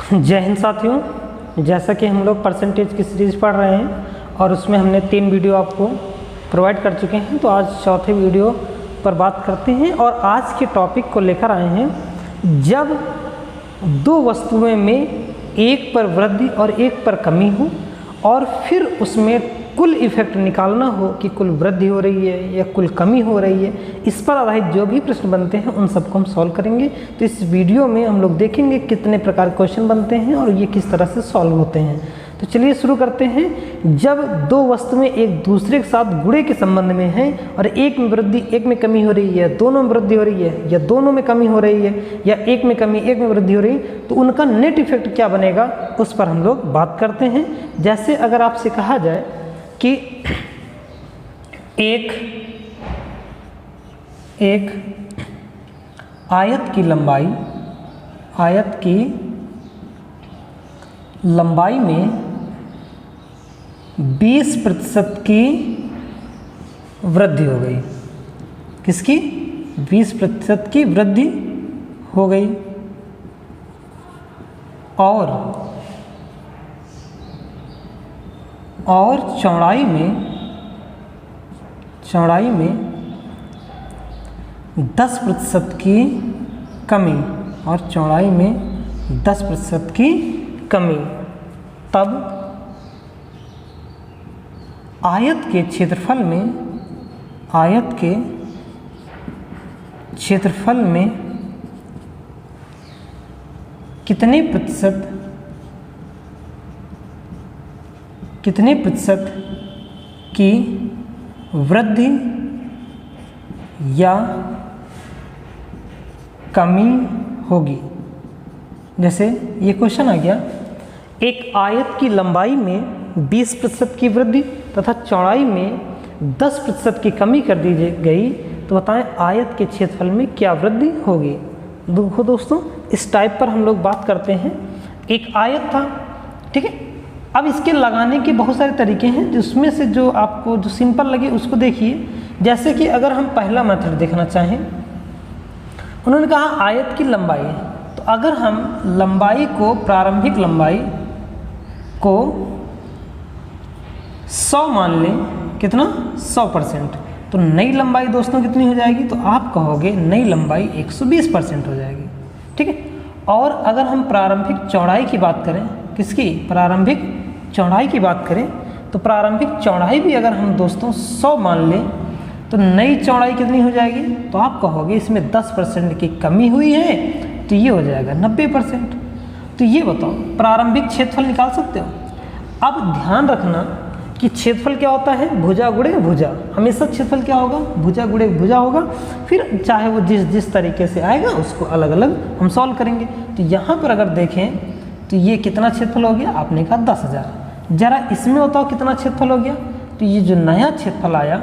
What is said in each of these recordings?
जय हिंद साथियों, जैसा कि हम लोग परसेंटेज की सीरीज़ पढ़ रहे हैं और उसमें हमने 3 वीडियो आपको प्रोवाइड कर चुके हैं। तो आज चौथे वीडियो पर बात करते हैं और आज के टॉपिक को लेकर आए हैं, जब दो वस्तुओं में एक पर वृद्धि और एक पर कमी हो और फिर उसमें कुल इफेक्ट निकालना हो कि कुल वृद्धि हो रही है या कुल कमी हो रही है, इस पर आधारित जो भी प्रश्न बनते हैं उन सबको हम सॉल्व करेंगे। तो इस वीडियो में हम लोग देखेंगे कितने प्रकार के क्वेश्चन बनते हैं और ये किस तरह से सॉल्व होते हैं। तो चलिए शुरू करते हैं। जब दो वस्तुएं एक दूसरे के साथ गुणे के संबंध में हैं और एक में वृद्धि एक में कमी हो रही है, दोनों में वृद्धि हो रही है या दोनों में कमी हो रही है या एक में कमी एक में वृद्धि हो रही है, तो उनका नेट इफेक्ट क्या बनेगा उस पर हम लोग बात करते हैं। जैसे अगर आपसे कहा जाए कि एक आयत की लंबाई में 20% की वृद्धि हो गई। किसकी? 20% की वृद्धि हो गई। और चौड़ाई में 10% की कमी, और चौड़ाई में 10% की कमी, तब आयत के क्षेत्रफल में कितने प्रतिशत की वृद्धि या कमी होगी। जैसे ये क्वेश्चन आ गया, एक आयत की लंबाई में 20% की वृद्धि तथा चौड़ाई में 10% की कमी कर दी गई, तो बताएं आयत के क्षेत्रफल में क्या वृद्धि होगी। देखो दोस्तों, इस टाइप पर हम लोग बात करते हैं। एक आयत था, ठीक है। अब इसके लगाने के बहुत सारे तरीके हैं, जिसमें से जो आपको जो सिंपल लगे उसको देखिए। जैसे कि अगर हम पहला मेथड देखना चाहें, उन्होंने कहा आयत की लंबाई, तो अगर हम लंबाई को, प्रारंभिक लंबाई को 100 मान लें, कितना? 100%, तो नई लंबाई दोस्तों कितनी हो जाएगी? तो आप कहोगे नई लंबाई 120% हो जाएगी, ठीक है। और अगर हम प्रारंभिक चौड़ाई की बात करें, किसकी? प्रारंभिक चौड़ाई की बात करें, तो प्रारंभिक चौड़ाई भी अगर हम दोस्तों 100 मान लें, तो नई चौड़ाई कितनी हो जाएगी? तो आप कहोगे इसमें 10% की कमी हुई है, तो ये हो जाएगा 90%। तो ये बताओ, प्रारंभिक क्षेत्रफल निकाल सकते हो। अब ध्यान रखना कि क्षेत्रफल क्या होता है? भुजा गुणे भुजा। हमेशा क्षेत्रफल क्या होगा? भुजा गुणे भुजा होगा। फिर चाहे वो जिस तरीके से आएगा उसको अलग अलग हम सॉल्व करेंगे। तो यहाँ पर अगर देखें तो ये कितना क्षेत्रफल हो गया? आपने कहा 10,000। जरा इसमें बताओ कितना क्षेत्रफल हो गया? तो ये जो नया क्षेत्रफल आया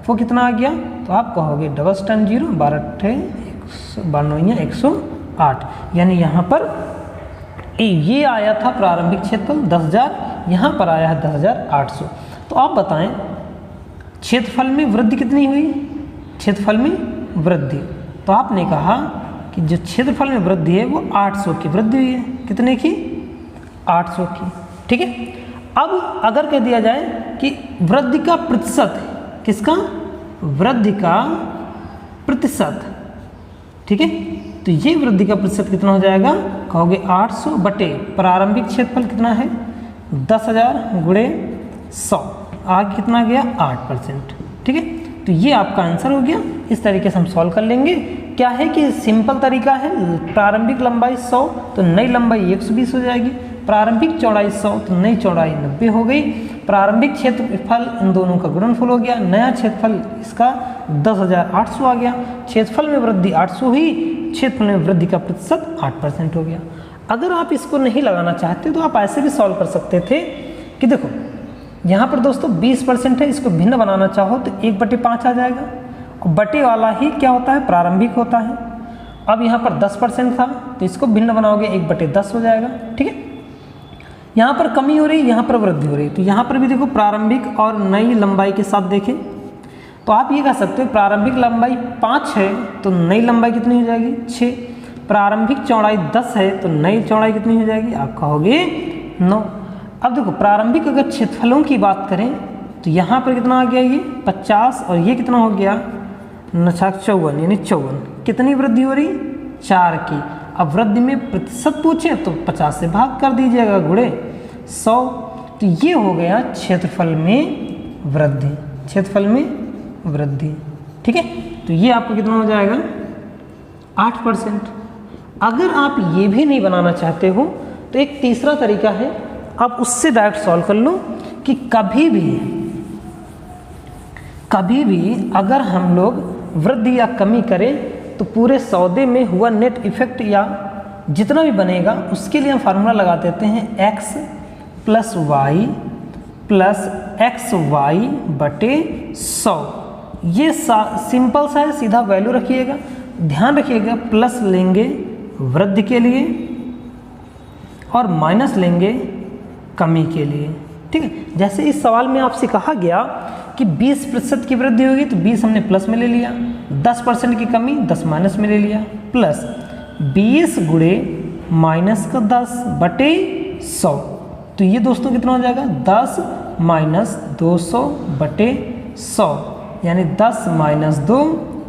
वो कितना आ गया? तो आप कहोगे 0 12 108, यानी यहाँ पर ये आया था प्रारंभिक क्षेत्रफल 10,000, यहाँ पर आया है 10,800। तो आप बताएं क्षेत्रफल में वृद्धि कितनी हुई? क्षेत्रफल में वृद्धि, तो आपने कहा कि जो क्षेत्रफल में वृद्धि है वो 800 की वृद्धि हुई है। कितने की? 800 की, ठीक है। अब अगर कह दिया जाए कि वृद्धि का प्रतिशत, किसका? वृद्धि का प्रतिशत, ठीक है। तो ये वृद्धि का प्रतिशत कितना हो जाएगा? कहोगे 800 बटे प्रारंभिक क्षेत्रफल कितना है? 10,000 गुणे 100, आगे कितना गया? 8%, ठीक है। तो ये आपका आंसर हो गया। इस तरीके से हम सॉल्व कर लेंगे। क्या है कि सिंपल तरीका है, प्रारंभिक लंबाई 100 तो नई लंबाई 120 हो जाएगी, प्रारंभिक चौड़ाई 100 तो नई चौड़ाई 90 हो गई, प्रारंभिक क्षेत्रफल इन दोनों का गुणनफल हो गया, नया क्षेत्रफल इसका 10,800 आ गया, क्षेत्रफल में वृद्धि 800 हुई, क्षेत्रफल में वृद्धि का प्रतिशत 8% हो गया। अगर आप इसको नहीं लगाना चाहते तो आप ऐसे भी सॉल्व कर सकते थे कि देखो यहाँ पर दोस्तों 20% है, इसको भिन्न बनाना चाहो तो 1/5 आ जाएगा, और बटे वाला ही क्या होता है? प्रारंभिक होता है। अब यहाँ पर 10% था तो इसको भिन्न बनाओगे 1/10 हो जाएगा, ठीक है। यहाँ पर कमी हो रही, यहाँ पर वृद्धि हो रही, तो यहाँ पर भी देखो प्रारंभिक और नई लंबाई के साथ देखें तो आप ये कह सकते हो प्रारंभिक लंबाई 5 है तो नई लंबाई कितनी हो जाएगी? 6। प्रारंभिक चौड़ाई 10 है तो नई चौड़ाई कितनी हो जाएगी, आप कहोगे 9। अब देखो प्रारंभिक अगर क्षेत्रफलों की बात करें तो यहाँ पर कितना आ गया, ये 50 और ये कितना हो गया 54, यानी 54। कितनी वृद्धि हो रही, 4 की। अब वृद्धि में प्रतिशत पूछे तो 50 से भाग कर दीजिएगा, गुणे 100। तो ये हो गया क्षेत्रफल में वृद्धि, क्षेत्रफल में वृद्धि। ठीक है, तो ये आपको कितना हो जाएगा 8%। अगर आप ये भी नहीं बनाना चाहते हो तो एक तीसरा तरीका है, आप उससे डायरेक्ट सॉल्व कर लो कि कभी भी अगर हम लोग वृद्धि या कमी करें तो पूरे सौदे में हुआ नेट इफेक्ट या जितना भी बनेगा उसके लिए हम फार्मूला लगा देते हैं x plus Y plus X Y बटे 100। ये सिंपल सा है, सीधा वैल्यू रखिएगा। ध्यान रखिएगा प्लस लेंगे वृद्धि के लिए और माइनस लेंगे कमी के लिए। ठीक है, जैसे इस सवाल में आपसे कहा गया कि 20% की वृद्धि होगी तो 20 हमने प्लस में ले लिया, 10% की कमी 10 माइनस में ले लिया, प्लस 20 गुणे माइनस का 10 बटे 100। तो ये दोस्तों कितना हो जाएगा 10 माइनस 200 बटे 100, यानी 10 माइनस 2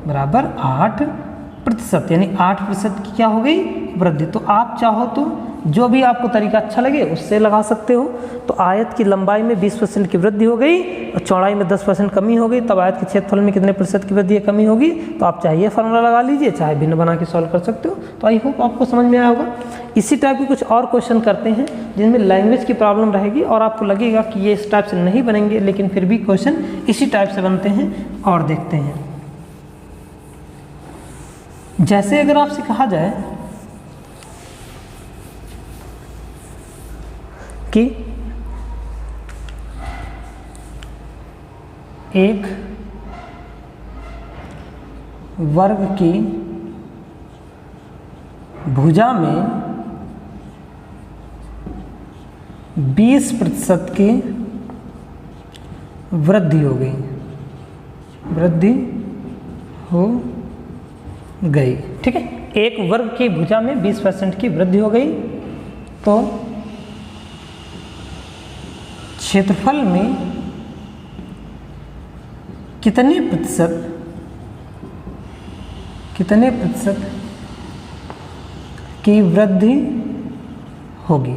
बराबर 8%, यानी 8% की क्या हो गई वृद्धि। तो आप चाहो तो जो भी आपको तरीका अच्छा लगे उससे लगा सकते हो। तो आयत की लंबाई में 20% की वृद्धि हो गई और चौड़ाई में 10% कमी हो गई, तब आयत के क्षेत्रफल में कितने प्रतिशत की वृद्धि या कमी होगी। तो आप चाहे ये फार्मूला लगा लीजिए, चाहे भिन्न बना के सॉल्व कर सकते हो। तो आई होप आपको समझ में आया होगा। इसी टाइप के कुछ और क्वेश्चन करते हैं जिनमें लैंग्वेज की प्रॉब्लम रहेगी और आपको लगेगा कि ये इस टाइप से नहीं बनेंगे, लेकिन फिर भी क्वेश्चन इसी टाइप से बनते हैं। और देखते हैं, जैसे अगर आपसे कहा जाए कि एक वर्ग की भुजा में 20% की वृद्धि हो गई, वृद्धि हो गई। ठीक है, एक वर्ग की भुजा में 20% की वृद्धि हो गई तो क्षेत्रफल में कितने प्रतिशत की वृद्धि होगी।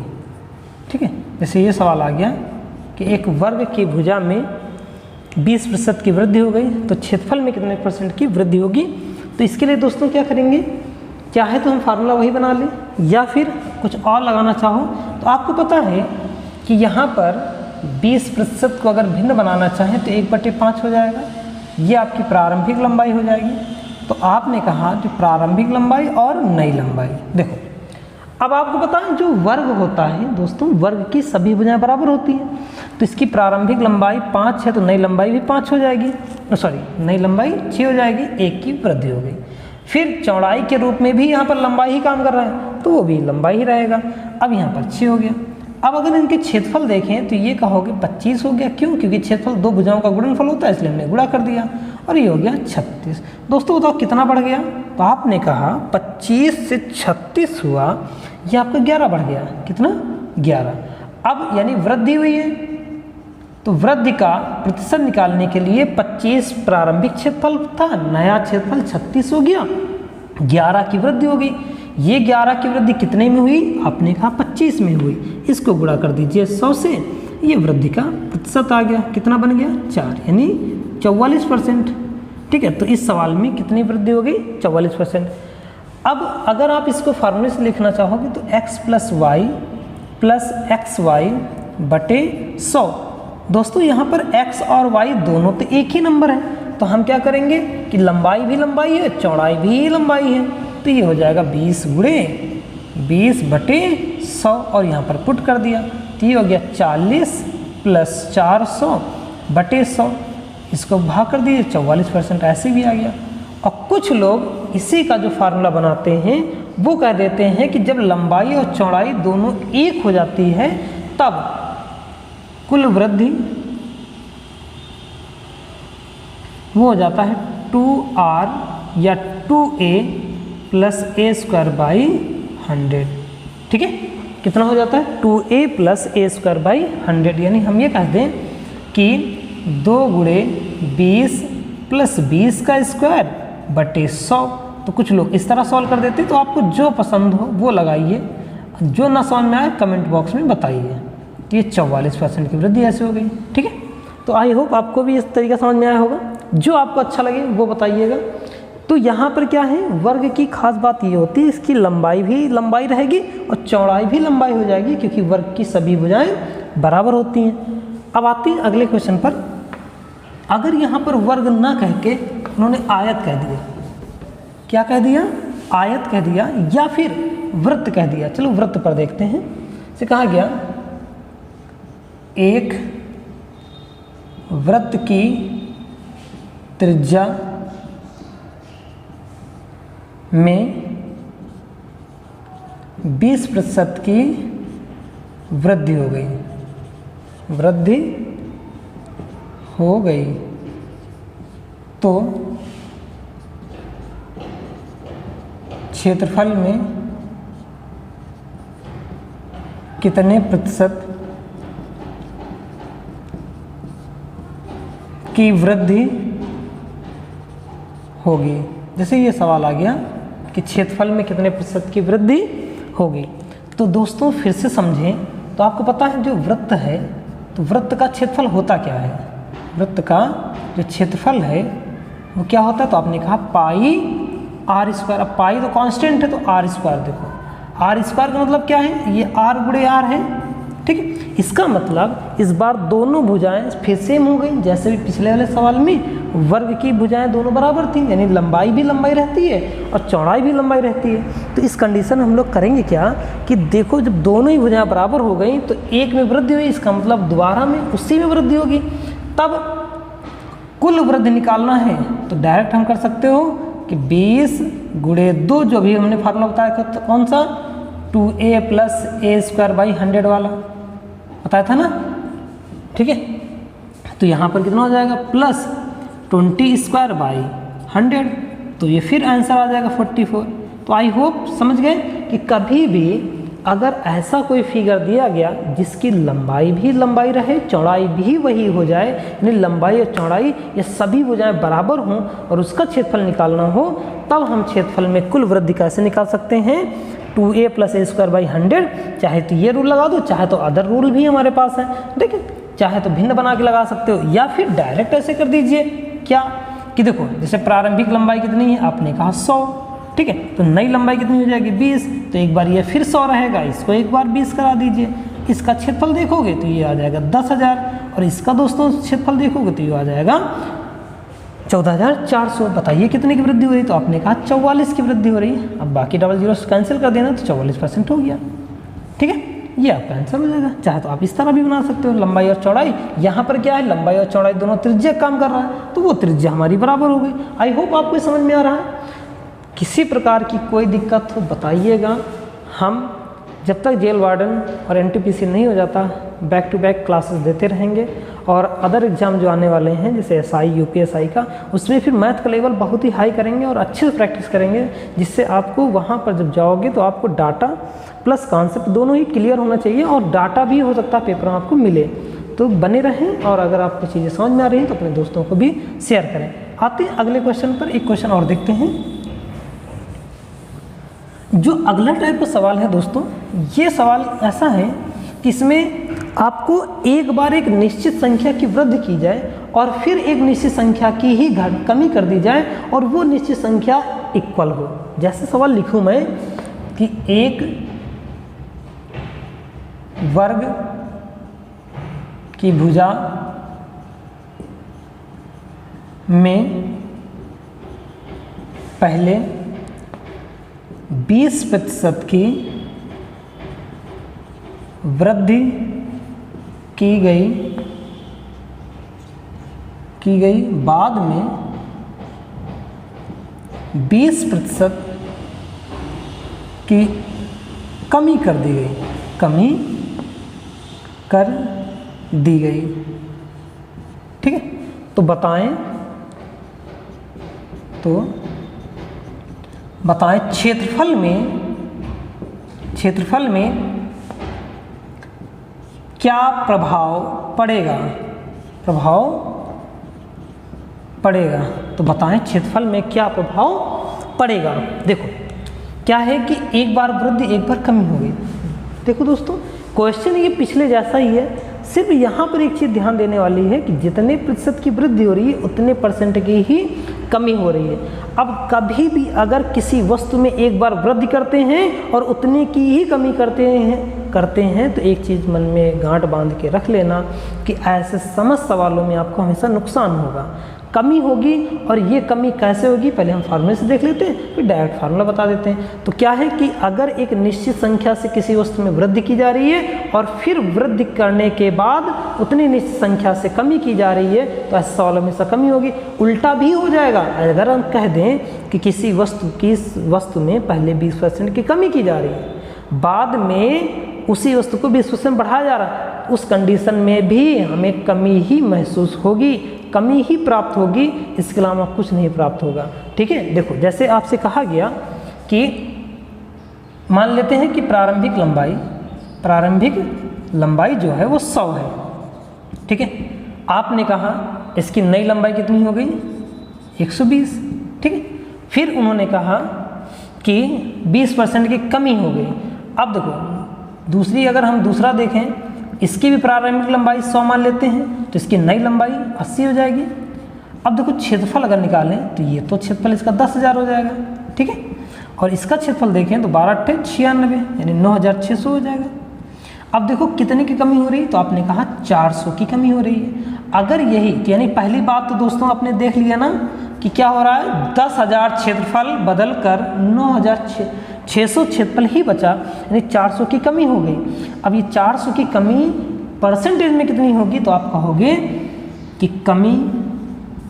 ठीक है, जैसे ये सवाल आ गया कि एक वर्ग की भुजा में 20% की वृद्धि हो गई तो क्षेत्रफल में कितने % की वृद्धि होगी। तो इसके लिए दोस्तों क्या करेंगे, चाहे तो हम फार्मूला वही बना लें या फिर कुछ और लगाना चाहो तो आपको पता है कि यहाँ पर 20% को अगर भिन्न बनाना चाहें तो 1/5 हो जाएगा। ये आपकी प्रारंभिक लंबाई हो जाएगी। तो आपने कहा कि प्रारंभिक लंबाई और नई लंबाई। देखो अब आपको पता है जो वर्ग होता है दोस्तों, वर्ग की सभी भुजाएं बराबर होती हैं। तो इसकी प्रारंभिक लंबाई 5 है तो नई लंबाई भी 5 हो जाएगी, नई लंबाई 6 हो जाएगी, 1 की वृद्धि हो गई। फिर चौड़ाई के रूप में भी यहाँ पर लंबाई ही काम कर रहा है तो वो भी लंबाई ही रहेगा। अब यहाँ पर 6 हो गया। अब अगर इनके क्षेत्रफल देखें तो ये कहोगे 25 हो गया। क्यों? क्योंकि क्षेत्रफल दो भुजाओं का गुणनफल होता है, इसलिए हमने गुणा कर दिया और ये हो गया 36। दोस्तों बताओ कितना बढ़ गया? तो आपने कहा 25 से 36 हुआ, ये आपका 11 बढ़ गया। कितना? 11। अब यानी वृद्धि हुई है तो वृद्धि का प्रतिशत निकालने के लिए 25 प्रारंभिक क्षेत्रफल था, नया क्षेत्रफल 36 हो गया, 11 की वृद्धि हो गई। ये 11 की वृद्धि कितने में हुई? आपने कहा 25 में हुई। इसको गुणा कर दीजिए 100 से, ये वृद्धि का प्रतिशत आ गया। कितना बन गया? 4, यानी 44%। ठीक है, तो इस सवाल में कितनी वृद्धि हो गई? 44%। अब अगर आप इसको फार्मूले से लिखना चाहोगे तो x plus Y plus X Y बटे 100। दोस्तों यहाँ पर x और y दोनों तो एक ही नंबर है, तो हम क्या करेंगे कि लंबाई भी लंबाई है, चौड़ाई भी लंबाई है, तो ये हो जाएगा 20 गुणे 20 बटे 100 और यहाँ पर पुट कर दिया तो ये हो गया 40 प्लस 400 बटे 100। इसको भाग कर दिए, 44% ऐसे भी आ गया। और कुछ लोग इसी का जो फार्मूला बनाते हैं वो कह देते हैं कि जब लंबाई और चौड़ाई दोनों एक हो जाती है तब कुल वृद्धि वो हो जाता है 2r या 2a plus A square by 100, ठीक है। कितना हो जाता है 2a plus A square by 100, यानी हम ये कहते हैं कि 2 गुणे 20 प्लस 20 का स्क्वायर बटे 100। तो कुछ लोग इस तरह सॉल्व कर देते हैं, तो आपको जो पसंद हो वो लगाइए, जो ना समझ में आए कमेंट बॉक्स में बताइए। तो ये 44% की वृद्धि ऐसे हो गई, ठीक है। तो आई होप आपको भी इस तरीका समझ में आया होगा, जो आपको अच्छा लगे वो बताइएगा। तो यहाँ पर क्या है, वर्ग की खास बात ये होती है, इसकी लंबाई भी लंबाई रहेगी और चौड़ाई भी लंबाई हो जाएगी, क्योंकि वर्ग की सभी भुजाएं बराबर होती हैं। अब आते हैं अगले क्वेश्चन पर। अगर यहाँ पर वर्ग ना कह के उन्होंने आयत कह दिया, क्या कह दिया, आयत कह दिया, या फिर वृत्त कह दिया। चलो वृत्त पर देखते हैं। से कहा गया एक वृत्त की त्रिज्या में 20% की वृद्धि हो गई, वृद्धि हो गई, तो क्षेत्रफल में कितने प्रतिशत की वृद्धि होगी। जैसे ये सवाल आ गया कि क्षेत्रफल में कितने प्रतिशत की वृद्धि होगी। तो दोस्तों फिर से समझें, तो आपको पता है जो वृत्त है, तो वृत्त का क्षेत्रफल होता क्या है, वृत्त का जो क्षेत्रफल है वो क्या होता है, तो आपने कहा पाई आर स्क्वायर। अब पाई तो कांस्टेंट है, तो आर स्क्वायर, देखो आर स्क्वायर का मतलब क्या है, ये आर गुणे आर है, ठीक है। इसका मतलब इस बार दोनों भुजाएं फिर सेम हो गई, जैसे भी पिछले वाले सवाल में वर्ग की भुजाएं दोनों बराबर थी, यानी लंबाई भी लंबाई रहती है और चौड़ाई भी लंबाई रहती है। तो इस कंडीशन में हम लोग करेंगे क्या कि देखो जब दोनों ही भुजाएं बराबर हो गई तो एक में वृद्धि हुई, इसका मतलब दोबारा में उसी में वृद्धि होगी। तब कुल वृद्धि निकालना है तो डायरेक्ट हम कर सकते हो कि 20 गुणे 2, जो भी हमने फार्मूला बताया था, तो कौन सा 2a plus A square by 100 वाला बताया था ना, ठीक है। तो यहाँ पर कितना हो जाएगा, प्लस 20 स्क्वायर बाई 100, तो ये फिर आंसर आ जाएगा 44। तो आई होप समझ गए कि कभी भी अगर ऐसा कोई फिगर दिया गया जिसकी लंबाई भी लंबाई रहे, चौड़ाई भी वही हो जाए, यानी लंबाई और चौड़ाई ये सभी भुजाएं बराबर हों और उसका क्षेत्रफल निकालना हो, तब हम क्षेत्रफल में कुल वृद्धि कैसे निकाल सकते हैं, 2a plus A square by 100। चाहे तो ये रूल लगा दो, चाहे तो अदर रूल भी हमारे पास है, देखिए चाहे तो भिन्न बना के लगा सकते हो, या फिर डायरेक्ट ऐसे कर दीजिए क्या कि देखो जैसे प्रारंभिक लंबाई कितनी है, आपने कहा 100, ठीक है। तो नई लंबाई कितनी हो जाएगी 20, तो एक बार ये फिर 100 रहेगा, इसको एक बार 20 करा दीजिए। इसका क्षेत्रफल देखोगे तो ये आ जाएगा 10,000, और इसका दोस्तों क्षेत्रफल देखोगे तो ये आ जाएगा 14,400। बताइए कितने की वृद्धि हो रही, तो आपने कहा 44 की वृद्धि हो रही है। अब बाकी डबल जीरो कैंसिल कर देना तो 44% हो गया, ठीक है। ये आपका आंसर हो जाएगा। चाहे तो आप इस तरह भी बना सकते हो, लंबाई और चौड़ाई, यहाँ पर क्या है लंबाई और चौड़ाई दोनों त्रिज्या काम कर रहा है, तो वो त्रिज्या हमारी बराबर हो गई। आई होप आपको समझ में आ रहा है। किसी प्रकार की कोई दिक्कत हो बताइएगा, हम जब तक जेल वार्डन और एनटीपीसी नहीं हो जाता बैक टू बैक क्लासेस देते रहेंगे, और अदर एग्जाम जो आने वाले हैं जैसे एसआई यूपीएसआई का, उसमें फिर मैथ का लेवल बहुत ही हाई करेंगे और अच्छे से प्रैक्टिस करेंगे, जिससे आपको वहाँ पर जब जाओगे तो आपको डाटा प्लस कॉन्सेप्ट दोनों ही क्लियर होना चाहिए, और डाटा भी हो सकता है पेपर में आपको मिले। तो बने रहें, और अगर आपको चीज़ें समझ में आ रही हैं तो अपने दोस्तों को भी शेयर करें। आते हैं अगले क्वेश्चन पर, एक क्वेश्चन और देखते हैं। जो अगला टाइप का सवाल है दोस्तों, ये सवाल ऐसा है कि इसमें आपको एक बार एक निश्चित संख्या की वृद्धि की जाए और फिर एक निश्चित संख्या की ही कमी कर दी जाए, और वो निश्चित संख्या इक्वल हो। जैसे सवाल लिखूं मैं कि एक वर्ग की भुजा में पहले 20% की वृद्धि की गई, बाद में 20% की कमी कर दी गई, ठीक है। तो बताएं तो बताएं क्षेत्रफल में क्या प्रभाव पड़ेगा। तो बताएं क्षेत्रफल में क्या प्रभाव पड़ेगा। देखो क्या है कि एक बार वृद्धि एक बार कमी हो गई। देखो दोस्तों क्वेश्चन ये पिछले जैसा ही है, सिर्फ यहाँ पर एक चीज़ ध्यान देने वाली है कि जितने प्रतिशत की वृद्धि हो रही है उतने परसेंट की ही कमी हो रही है। अब कभी भी अगर किसी वस्तु में एक बार वृद्धि करते हैं और उतने की ही कमी करते हैं तो एक चीज़ मन में गांठ बांध के रख लेना कि ऐसे समझ सवालों में आपको हमेशा नुकसान होगा, कमी होगी। और ये कमी कैसे होगी, पहले हम फार्मूले से देख लेते हैं, फिर डायरेक्ट फार्मूला बता देते हैं। तो क्या है कि अगर एक निश्चित संख्या से किसी वस्तु में वृद्धि की जा रही है और फिर वृद्धि करने के बाद उतनी निश्चित संख्या से कमी की जा रही है तो ऐसे सवालों में कमी होगी। उल्टा भी हो जाएगा, अगर हम कह दें कि किसी वस्तु में पहले 20% की कमी की जा रही है, बाद में उसी वस्तु को 20% बढ़ाया जा रहा है, उस कंडीशन में भी हमें कमी ही महसूस होगी, कमी ही प्राप्त होगी, इसके अलावा कुछ नहीं प्राप्त होगा। ठीक है, देखो जैसे आपसे कहा गया कि मान लेते हैं कि प्रारंभिक लंबाई जो है वो 100 है। ठीक है, आपने कहा इसकी नई लंबाई कितनी हो गई 120। ठीक है, फिर उन्होंने कहा कि 20% की कमी हो गई। अब देखो अगर हम दूसरा देखें, इसकी भी प्रारंभिक लंबाई 100 मान लेते हैं तो इसकी नई लंबाई 80 हो जाएगी। अब देखो क्षेत्रफल अगर निकालें तो ये तो क्षेत्रफल इसका 10,000 हो जाएगा। ठीक है, और इसका क्षेत्रफल देखें तो 12×8 = 96 यानी 9,600 हो जाएगा। अब देखो कितने की कमी हो रही है, तो आपने कहा 400 की कमी हो रही है। अगर यही यानी पहली बात तो दोस्तों आपने देख लिया ना कि क्या हो रहा है, 10,000 क्षेत्रफल बदल कर 9,600 क्षेत्रफल ही बचा, यानी 400 की कमी हो गई। अब ये 400 की कमी परसेंटेज में कितनी होगी, तो आप कहोगे कि कमी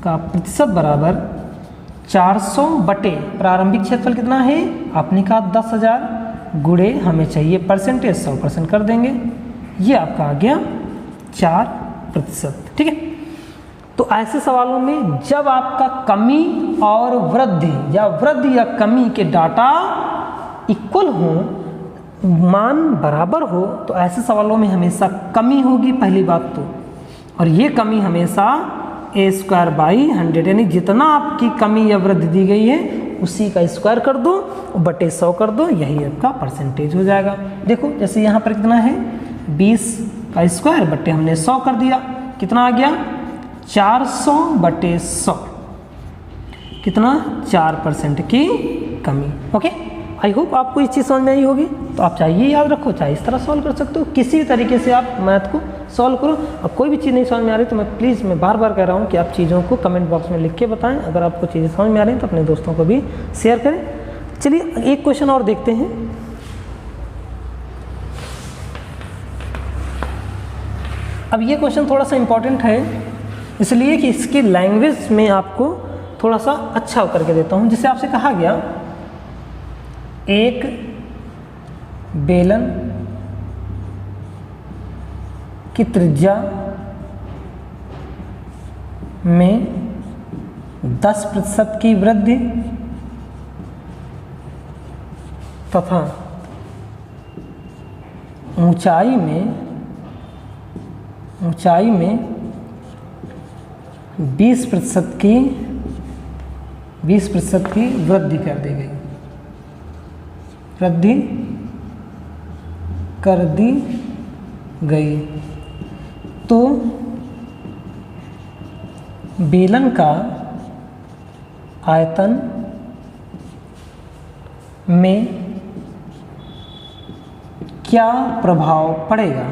का प्रतिशत बराबर 400 बटे प्रारंभिक क्षेत्रफल कितना है, आपने कहा 10,000 गुणे हमें चाहिए परसेंटेज 100% कर देंगे, ये आपका आ गया 4%। ठीक है, तो ऐसे सवालों में जब आपका कमी और वृद्धि या कमी के डाटा इक्वल हो, मान बराबर हो, तो ऐसे सवालों में हमेशा कमी होगी पहली बात तो, और ये कमी हमेशा a² / 100 यानी जितना आपकी कमी या वृद्धि दी गई है उसी का स्क्वायर कर दो बटे 100 कर दो, यही आपका परसेंटेज हो जाएगा। देखो जैसे यहाँ पर कितना है 20 का स्क्वायर बटे हमने 100 कर दिया, कितना आ गया 400 बटे 100, कितना 4% की कमी। ओके, आई होप आपको इस चीज़ समझ में आई होगी। तो आप चाहे ये याद रखो, चाहे इस तरह सॉल्व कर सकते हो, किसी तरीके से आप मैथ को सॉल्व करो। और कोई भी चीज़ नहीं समझ में आ रही तो मैं बार बार कह रहा हूँ कि आप चीज़ों को कमेंट बॉक्स में लिख के बताएं। अगर आपको चीज़ें समझ में आ रही हैं तो अपने दोस्तों को भी शेयर करें। चलिए एक क्वेश्चन और देखते हैं। अब ये क्वेश्चन थोड़ा सा इम्पॉर्टेंट है इसलिए कि इसकी लैंग्वेज में आपको थोड़ा सा अच्छा करके देता हूँ। जिससे आपसे कहा गया एक बेलन की त्रिज्या में 10% की वृद्धि तथा ऊंचाई में 20% की वृद्धि कर दी गई तो बेलन का आयतन में क्या प्रभाव पड़ेगा।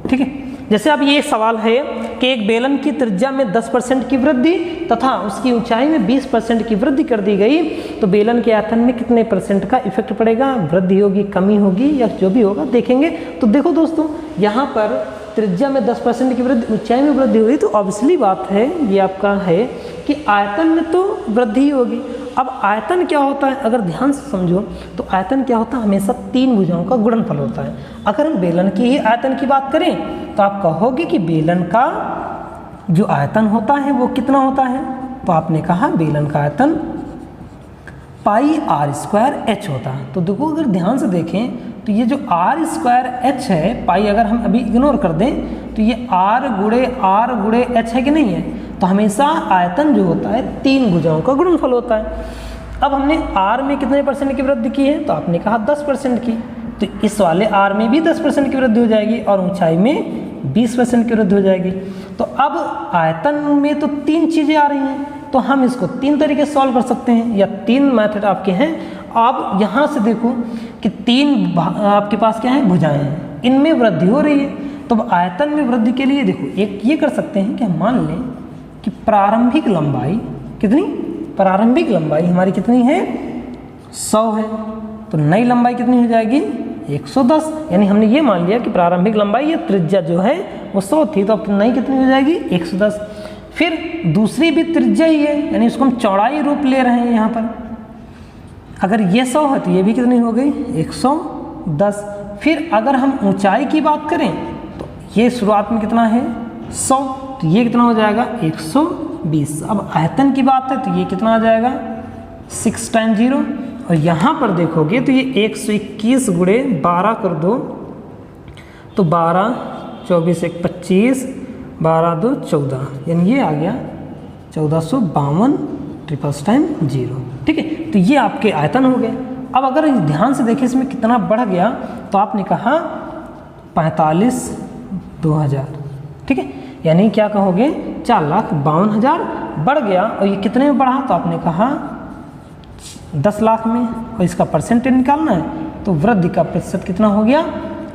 ठीक है, जैसे अब ये सवाल है कि एक बेलन की त्रिज्या में 10% की वृद्धि तथा उसकी ऊंचाई में 20% की वृद्धि कर दी गई तो बेलन के आयतन में कितने % का इफेक्ट पड़ेगा, वृद्धि होगी, कमी होगी या जो भी होगा देखेंगे। तो देखो दोस्तों, यहाँ पर त्रिज्या में 10% की वृद्धि, ऊंचाई में वृद्धि हुई तो ऑब्वियसली बात है, ये आपका है कि आयतन में तो वृद्धि होगी। अब आयतन क्या होता है, अगर ध्यान से समझो तो आयतन क्या होता है, हमेशा 3 भुजाओं का गुणनफल होता है। अगर हम बेलन की ही आयतन की बात करें तो आप कहोगे कि बेलन का जो आयतन होता है वो कितना होता है, तो आपने कहा बेलन का आयतन पाई आर स्क्वायर एच होता है। तो देखो अगर ध्यान से देखें तो ये जो आर स्क्वायर एच है, पाई अगर हम अभी इग्नोर कर दें तो ये आर गुणे एच है कि नहीं है। तो हमेशा आयतन जो होता है 3 भुजाओं का गुणनफल होता है। अब हमने आर में कितने परसेंट की वृद्धि की है, तो आपने कहा 10% की, तो इस वाले आर में भी 10% की वृद्धि हो जाएगी और ऊंचाई में 20% की वृद्धि हो जाएगी। तो अब आयतन में तो 3 चीज़ें आ रही हैं, तो हम इसको 3 तरीके से सॉल्व कर सकते हैं या 3 मेथड आपके हैं। अब यहाँ से देखो कि 3 आपके पास क्या है, भुजाएं हैं, इनमें वृद्धि हो रही है। तो आयतन में वृद्धि के लिए देखो एक ये कर सकते हैं कि हम मान लें कि प्रारंभिक लंबाई कितनी, प्रारंभिक लंबाई हमारी कितनी है, 100 है। तो नई लंबाई कितनी हो जाएगी, 110। यानी हमने ये मान लिया कि प्रारंभिक लंबाई या त्रिज्या जो है वो 100 थी, तो अब नई कितनी हो जाएगी, 110। फिर दूसरी भी त्रिज्या ही है, यानी इसको हम चौड़ाई रूप ले रहे हैं यहाँ पर। अगर ये 100 है तो ये भी कितनी हो गई, 110। फिर अगर हम ऊंचाई की बात करें तो ये शुरुआत में कितना है, 100, तो ये कितना हो जाएगा, 120। अब आयतन की बात है तो ये कितना आ जाएगा, 6 टाइम 0। और यहाँ पर देखोगे तो ये 121 गुणे 12 कर दो तो 12, 24 1 25, 12 2 14, यानी ये आ गया 1452 ट्रिपल्स टाइम 0। ठीक है, तो ये आपके आयतन हो गए। अब अगर ध्यान से देखें इसमें कितना बढ़ गया, तो आपने कहा 45 2000। ठीक है, यानी क्या कहोगे, 4,52,000 बढ़ गया। और ये कितने में बढ़ा, तो आपने कहा 10 लाख में। और इसका परसेंटेज निकालना है, तो वृद्धि का प्रतिशत कितना हो गया,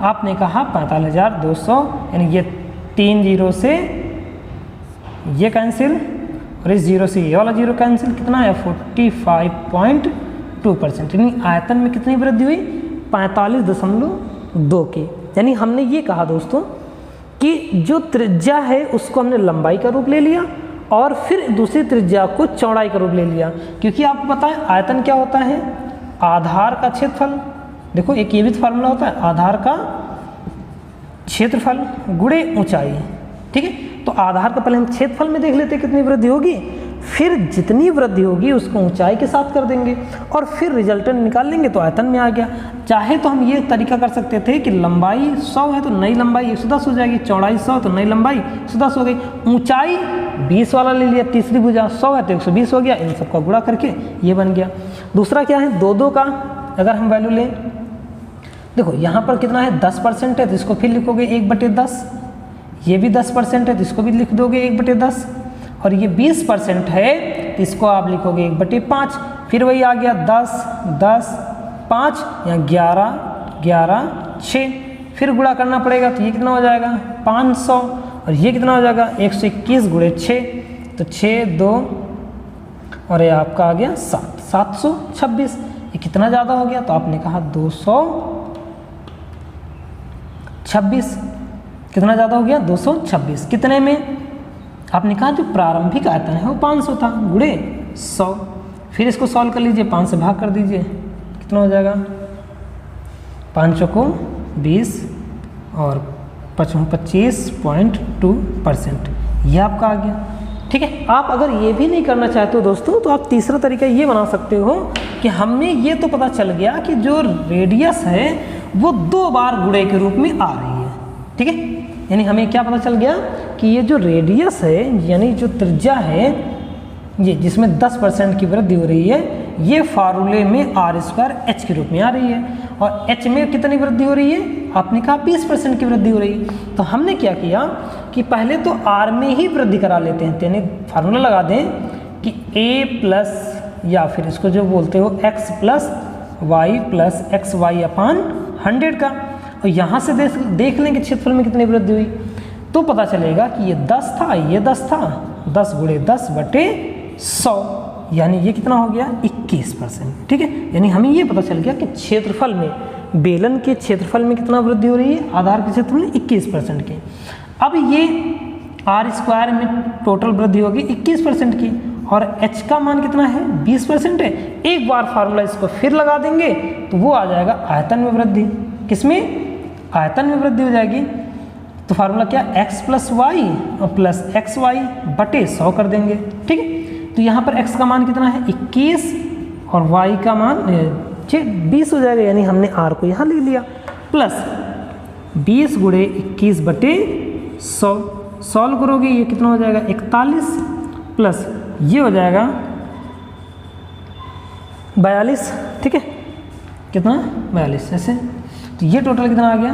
आपने कहा 45,200। यानी ये 3 जीरो से ये कैंसिल और इस जीरो से ये वाला जीरो कैंसिल, कितना है 45.2%। यानी आयतन में कितनी वृद्धि हुई, 45.2 की। यानी हमने ये कहा दोस्तों कि जो त्रिज्या है उसको हमने लंबाई का रूप ले लिया और फिर दूसरी त्रिज्या को चौड़ाई का रूप ले लिया। क्योंकि आपको पता है आयतन क्या होता है, आधार का क्षेत्रफल। देखो एक ये भी फार्मूला होता है, आधार का क्षेत्रफल गुणे ऊंचाई। ठीक है, तो आधार का पहले हम क्षेत्रफल में देख लेते हैं कितनी वृद्धि होगी, फिर जितनी वृद्धि होगी उसको ऊंचाई के साथ कर देंगे और फिर रिजल्टेंट निकाल लेंगे, तो आयतन में आ गया। चाहे तो हम ये तरीका कर सकते थे कि लंबाई 100 है तो नई लंबाई 110 हो जाएगी, चौड़ाई 100 तो नई लंबाई 110 हो गई, ऊंचाई 20 वाला ले लिया, तीसरी भुजा 100 है तो 120 हो गया, इन सबका गुणा करके ये बन गया। दूसरा क्या है, 2 का अगर हम वैल्यू लें, देखो यहाँ पर कितना है 10% है तो इसको फिर लिखोगे 1/10, ये भी 10% है तो इसको भी लिख दोगे 1/10, और ये 20% है तो इसको आप लिखोगे 1/5। फिर वही आ गया 10 10 5 या 11 11 6, फिर गुणा करना पड़ेगा तो ये कितना हो जाएगा 500, और ये कितना हो जाएगा 121 गुणे 6, तो 6 2 और ये आपका आ गया 7 726। ये कितना ज़्यादा हो गया, तो आपने कहा 226। कितना ज़्यादा हो गया 226। कितने में, आपने कहा जो प्रारंभिक आयतन है वो 500 था गुणे 100। फिर इसको सॉल्व कर लीजिए, 5 से भाग कर दीजिए, कितना हो जाएगा 5 को 20 और 25.2%, ये आपका आ गया। ठीक है, आप अगर ये भी नहीं करना चाहते हो दोस्तों तो आप तीसरा तरीका ये बना सकते हो कि हमने ये तो पता चल गया कि जो रेडियस है वो 2 बार गुणे के रूप में आ रही है। ठीक है, यानी हमें क्या पता चल गया कि ये जो रेडियस है यानी जो त्रिज्या है ये जिसमें 10% की वृद्धि हो रही है, ये फार्मूले में r² h के रूप में आ रही है, और h में कितनी वृद्धि हो रही है, आपने कहा 20% की वृद्धि हो रही है। तो हमने क्या किया कि पहले तो r में ही वृद्धि करा लेते हैं, यानी फार्मूला लगा दें कि a प्लस या फिर इसको जो बोलते हो x plus Y plus X Y upon 100 का, और यहाँ से देख लें कि क्षेत्रफल में कितनी वृद्धि हुई, तो पता चलेगा कि ये 10 था, ये 10 था, 10 गुणे 10/100, यानी ये कितना हो गया 21%। ठीक है, यानी हमें ये पता चल गया कि क्षेत्रफल में, बेलन के क्षेत्रफल में कितना वृद्धि हो रही है, आधार के क्षेत्रफल में 21% की। अब ये r² में टोटल वृद्धि होगी 21% की, और h का मान कितना है 20% है। एक बार फार्मूला इसको फिर लगा देंगे तो वो आ जाएगा आयतन में वृद्धि। किसमें, आयतन में वृद्धि हो जाएगी। तो फार्मूला क्या, x प्लस वाई और प्लस एक्स वाई बटे 100 कर देंगे। ठीक है, तो यहाँ पर x का मान कितना है 21 और y का मान 20 हो जाएगा, यानी हमने r को यहाँ ले लिया, प्लस 20 गुणे 21 बटे 100, सॉल्व करोगे ये कितना हो जाएगा 41, प्लस ये हो जाएगा 42, ठीक है, कितना 42 ऐसे, तो ये टोटल कितना आ गया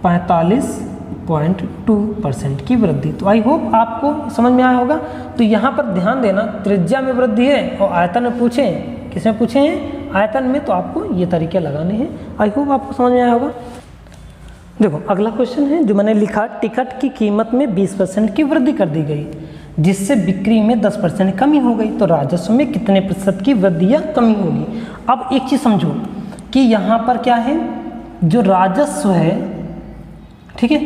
45.2% की वृद्धि। तो आई होप आपको समझ में आया होगा। तो यहाँ पर ध्यान देना, त्रिज्या में वृद्धि है और आयतन में पूछे, किसमें पूछे हैं आयतन में, तो आपको ये तरीके लगाने हैं। आई होप आपको समझ में आया होगा। देखो अगला क्वेश्चन है जो मैंने लिखा, टिकट की कीमत में 20% की वृद्धि कर दी गई जिससे बिक्री में 10% कमी हो गई, तो राजस्व में कितने प्रतिशत की वृद्धि या कमी होगी। अब एक चीज़ समझो कि यहाँ पर क्या है, जो राजस्व है, ठीक है,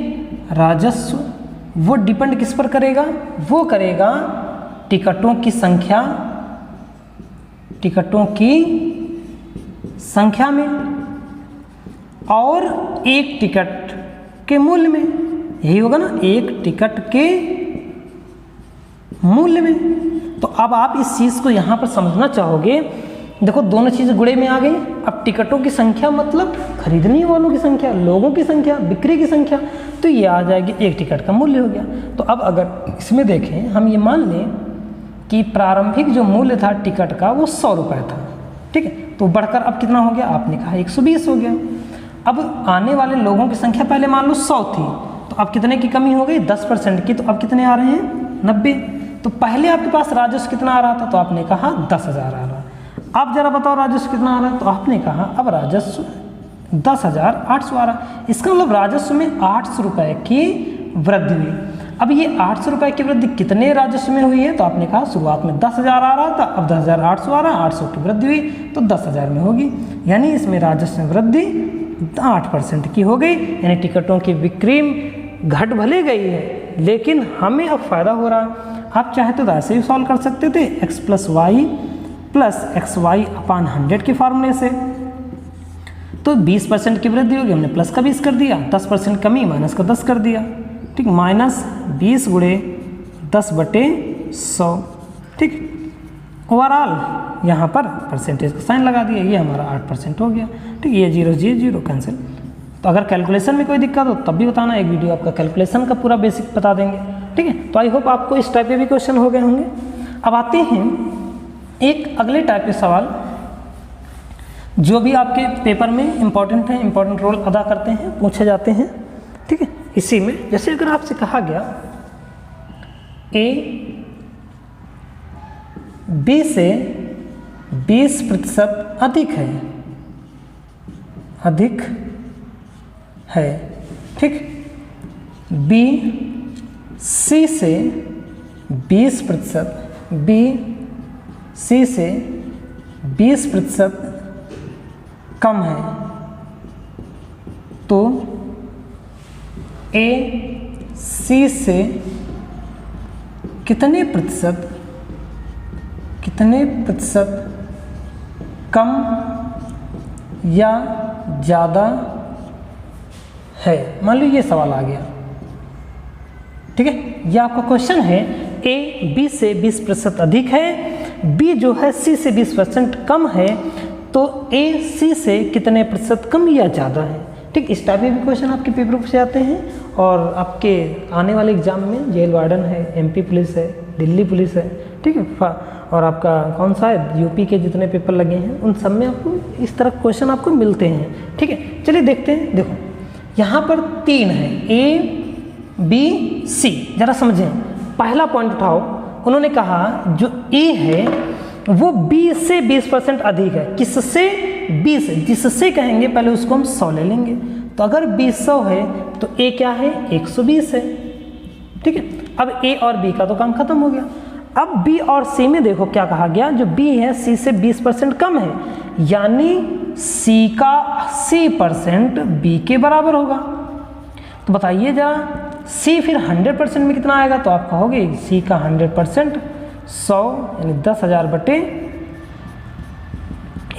राजस्व वो डिपेंड किस पर करेगा, वो करेगा टिकटों की संख्या, टिकटों की संख्या में और एक टिकट के मूल्य में, यही होगा ना, एक टिकट के मूल्य में। तो अब आप इस चीज़ को यहाँ पर समझना चाहोगे, देखो दोनों चीज़ें गुणे में आ गई। अब टिकटों की संख्या मतलब खरीदने वालों की संख्या, लोगों की संख्या, बिक्री की संख्या, तो ये आ जाएगी एक टिकट का मूल्य हो गया। तो अब अगर इसमें देखें, हम ये मान लें कि प्रारंभिक जो मूल्य था टिकट का वो 100 रुपये था, ठीक है, तो बढ़कर अब कितना हो गया, आपने कहा 120 हो गया। अब आने वाले लोगों की संख्या पहले मान लो 100 थी, तो अब कितने की कमी हो गई 10% की, तो अब कितने आ रहे हैं 90। तो पहले आपके पास राजस्व कितना आ रहा था, तो आपने कहा 10,000 आ रहा। अब जरा बताओ राजस्व कितना आ रहा है, तो आपने कहा अब राजस्व 10,800 आ रहा। इसका मतलब राजस्व में 800 रुपये की वृद्धि हुई। अब ये 800 रुपये की वृद्धि कितने राजस्व में हुई है, तो आपने कहा शुरुआत में 10,000 आ रहा था, अब 10,800 आ रहा है, 800 की वृद्धि हुई तो 10,000 में होगी, यानी इसमें राजस्व में वृद्धि 8% की हो गई। यानी टिकटों की बिक्री घट भले गई है लेकिन हमें अब फायदा हो रहा। आप चाहे तो ऐसे ही सॉल्व कर सकते थे, x + y + xy/100 के फार्मूले से, तो 20% की वृद्धि होगी, हमने प्लस का 20 कर दिया, 10% कमी माइनस का 10 कर दिया, ठीक, -20 गुणे 10/100, ठीक। ओवरऑल यहाँ पर परसेंटेज का साइन लगा दिया, ये हमारा 8% हो गया, ठीक। ये 0 0 कैंसिल। तो अगर कैलकुलेशन में कोई दिक्कत हो तब भी बताना, एक वीडियो आपका कैलकुलेशन का पूरा बेसिक बता देंगे, ठीक है। तो आई होप आपको इस टाइप के भी क्वेश्चन हो गए होंगे। अब आते हैं एक अगले टाइप के सवाल जो भी आपके पेपर में इम्पॉर्टेंट है, इम्पॉर्टेंट रोल अदा करते हैं, पूछे जाते हैं, ठीक है। इसी में जैसे अगर आपसे कहा गया A B से 20% अधिक है, ठीक, B C से 20%, B C से 20% कम है, तो A C से कितने प्रतिशत कम या ज़्यादा है। मान लो ये सवाल आ गया, ठीक है, ये आपका क्वेश्चन है। A B से 20% अधिक है, B जो है C से 20% कम है, तो A C से कितने प्रतिशत कम या ज़्यादा है, ठीक। इस टाइप के भी क्वेश्चन आपके पेपर पूछे जाते हैं और आपके आने वाले एग्जाम में जेल वार्डन है, MP पुलिस है, दिल्ली पुलिस है, ठीक है, और आपका कौन सा है UP के जितने पेपर लगे हैं उन सब में आपको इस तरह क्वेश्चन आपको मिलते हैं, ठीक है। चलिए देखते हैं। देखो यहाँ पर 3 है, A B C, जरा समझें। पहला पॉइंट उठाओ, उन्होंने कहा जो A है वो B से 20% अधिक है, किससे 20, जिससे कहेंगे पहले उसको हम 100 ले लेंगे, तो अगर B 100 है तो A क्या है 120 है, ठीक है। अब A और B का तो काम खत्म हो गया। अब B और C में देखो क्या कहा गया, जो B है C से 20% कम है, यानी C का 80% B के बराबर होगा। तो बताइए जरा C फिर 100% में कितना आएगा, तो आप कहोगे C का 100% 100 यानी 10,000 बटे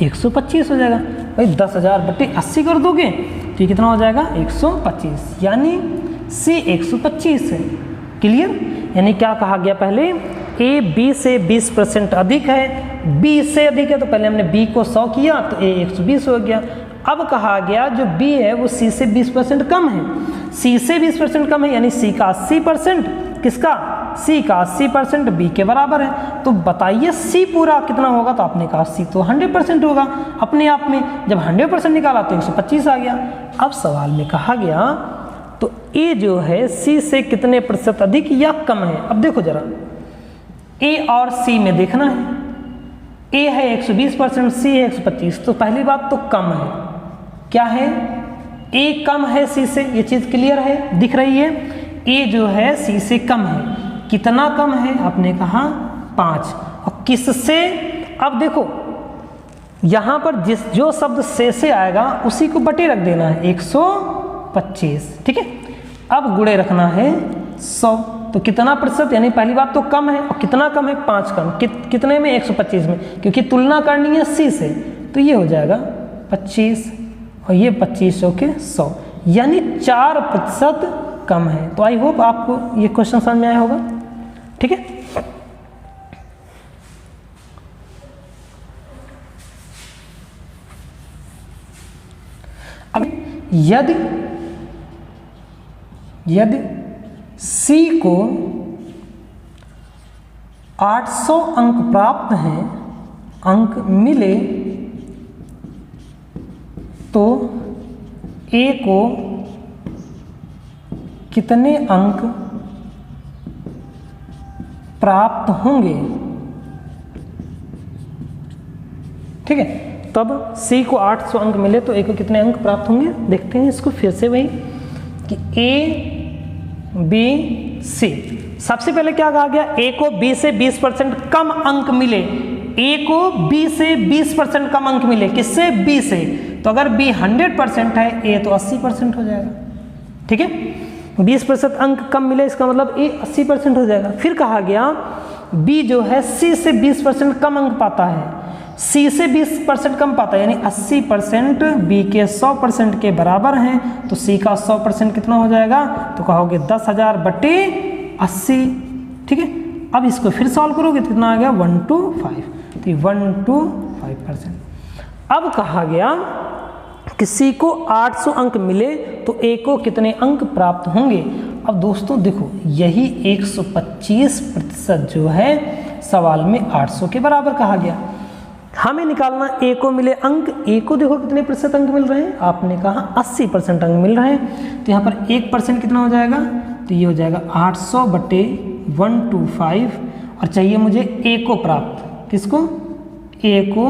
125 हो जाएगा। भाई 10,000 बटे 80 कर दोगे तो ये कितना हो जाएगा 125, यानी C 125 है। क्लियर? यानी क्या कहा गया पहले ए बी से 20% अधिक है, बी से अधिक है तो पहले हमने बी को 100 किया तो ए 120 हो गया। अब कहा गया जो बी है वो सी से 20% कम है, सी से 20% कम है यानी सी का 80%, किसका, सी का 80% बी के बराबर है। तो बताइए सी पूरा कितना होगा, तो आपने कहा सी तो 100% होगा अपने आप में, जब 100% निकाला तो 125 आ गया। अब सवाल में कहा गया तो ए जो है सी से कितने प्रतिशत अधिक या कम है। अब देखो जरा ए और सी में देखना है, ए है 120%, सी है 125, तो पहली बात तो कम है, क्या है, ए कम है सी से, ये चीज क्लियर है, दिख रही है, ए जो है सी से कम है, कितना कम है, आपने कहा 5, और किससे, अब देखो यहां पर जो शब्द से आएगा उसी को बटे रख देना है 125, ठीक है। अब गुणे रखना है 100, तो कितना प्रतिशत, यानी पहली बात तो कम है, और कितना कम है, 5 कम, कितने में, 125 में, क्योंकि तुलना करनी है सी से, तो ये हो जाएगा 25 और ये 25 के 100, यानी 4% कम है। तो आई होप आपको ये क्वेश्चन समझ में आया होगा, ठीक है। अब यदि सी को 800 अंक प्राप्त हैं, अंक मिले, तो ए को कितने अंक प्राप्त होंगे, ठीक है। तब सी को 800 अंक मिले तो ए को कितने अंक प्राप्त होंगे, देखते हैं इसको फिर से वही कि ए बी सी। सबसे पहले क्या कहा गया, ए को बी से 20% कम अंक मिले, ए को बी से 20% कम अंक मिले, किससे, बी से, तो अगर बी 100% है ए तो 80% हो जाएगा, ठीक है। 20% अंक कम मिले इसका मतलब ए 80% हो जाएगा। फिर कहा गया बी जो है सी से 20% कम अंक पाता है, सी से 20% कम पाता है, यानी 80% बी के 100% के बराबर हैं, तो सी का 100% कितना हो जाएगा, तो कहोगे 10,000 बटे 80, ठीक है। अब इसको फिर सॉल्व करोगे तो कितना आ गया, 1 to 5, तो 1 to 5%। अब कहा गया कि सी को 800 अंक मिले तो ए को कितने अंक प्राप्त होंगे। अब दोस्तों देखो यही 125% जो है सवाल में 800 के बराबर कहा गया, हमें निकालना ए को मिले अंक, ए को देखो कितने प्रतिशत अंक मिल रहे हैं, आपने कहा 80% अंक मिल रहे हैं, तो यहाँ पर 1% कितना हो जाएगा, तो ये हो जाएगा 800 बटे 1 to 5, और चाहिए मुझे ए को प्राप्त, किसको, ए को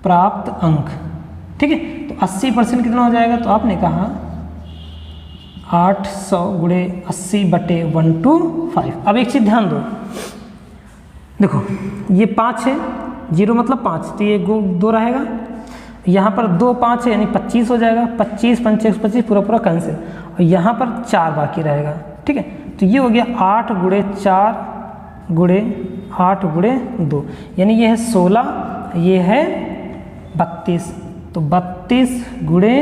प्राप्त अंक, ठीक है। तो 80% कितना हो जाएगा, तो आपने कहा 800 गुणे 80 बटे 1 to 5। अब एक चीज़ ध्यान दो, देखो ये 5 है, 0 मतलब 5, तो ये 2 रहेगा, यहाँ पर 2 5 है यानी 25 हो जाएगा, 25 5 125 पूरा पूरा कैंसिल, और यहाँ पर 4 बाकी रहेगा, ठीक है। तो ये हो गया 8 गुणे 4 गुणे 8 गुणे 2, यानी ये है 16, ये है 32, तो 32 गुणे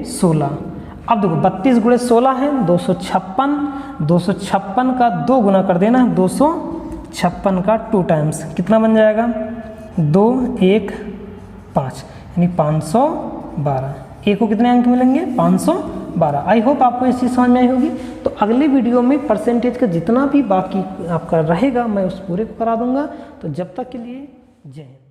16। अब देखो 32 गुणे 16 है 256, 256 का 2 गुना कर देना, 256 का 2 टाइम्स कितना बन जाएगा, 2 1 5, यानी 512। ए को कितने अंक मिलेंगे, 512। आई होप आपको इस चीज़ समझ में आई होगी। तो अगले वीडियो में परसेंटेज का जितना भी बाकी आपका रहेगा मैं उस पूरे को करा दूंगा। तो जब तक के लिए जय हिंद।